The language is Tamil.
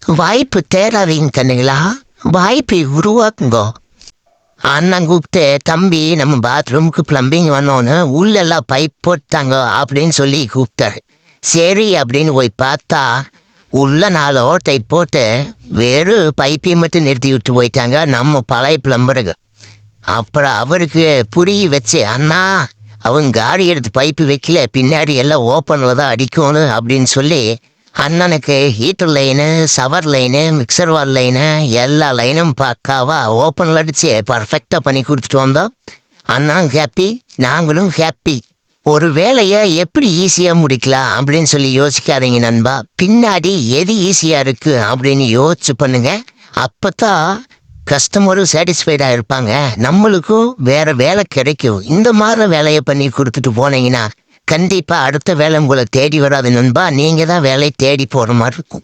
வாய்ப்பு தேடாதீங்க கண்ணுங்களா, வாய்ப்பை உருவாக்குங்கோ. அண்ணன் கூப்பிட்டு, தம்பி நம்ம பாத்ரூமுக்கு பிளம்பிங் வந்தோன்னு உள்ளெல்லாம் பைப் போட்டாங்க அப்படின்னு சொல்லி கூப்பிட்டாரு. சரி அப்படின்னு போய் பார்த்தா உள்ள 4 ஓட்டை போட்டு வெறும் பைப்பை மட்டும் நிறுத்தி விட்டு போயிட்டாங்க நம்ம பழைய பிளம்பருக்கு. அப்புறம் அவருக்கு புரிய வச்சு, அண்ணா அவங்க காடி எடுத்து பைப்பு வைக்கல, பின்னாடி எல்லாம் ஓப்பனில் தான் அடிக்கணும் அப்படின்னு சொல்லி அண்ணனுக்கு ஹீட்டர் லைனு, சவர் லைனு, மிக்சர் வால் லைனு எல்லா லைனும் பக்காவா ஓப்பனில் அடித்து பர்ஃபெக்டாக பண்ணி கொடுத்துட்டு வந்தோம். அண்ணன் ஹாப்பி, நாங்களும் ஹாப்பி. ஒரு வேலையை எப்படி ஈஸியாக முடிக்கலாம் அப்படின்னு சொல்லி யோசிக்காதீங்க நண்பா. பின்னாடி எது ஈஸியாக இருக்குது அப்படின்னு யோசிச்சு பண்ணுங்க. அப்போ தான் கஸ்டமரும் சாட்டிஸ்ஃபைடாக இருப்பாங்க, நம்மளுக்கும் வேற வேலை கிடைக்கும். இந்த மாதிரி வேலையை பண்ணி கொடுத்துட்டு போனீங்கன்னா கண்டிப்பாக அடுத்த வேலை உங்களை தேடி வராது நண்பா, நீங்கள் தான் வேலையை தேடி போகிற மாதிரி இருக்கும்.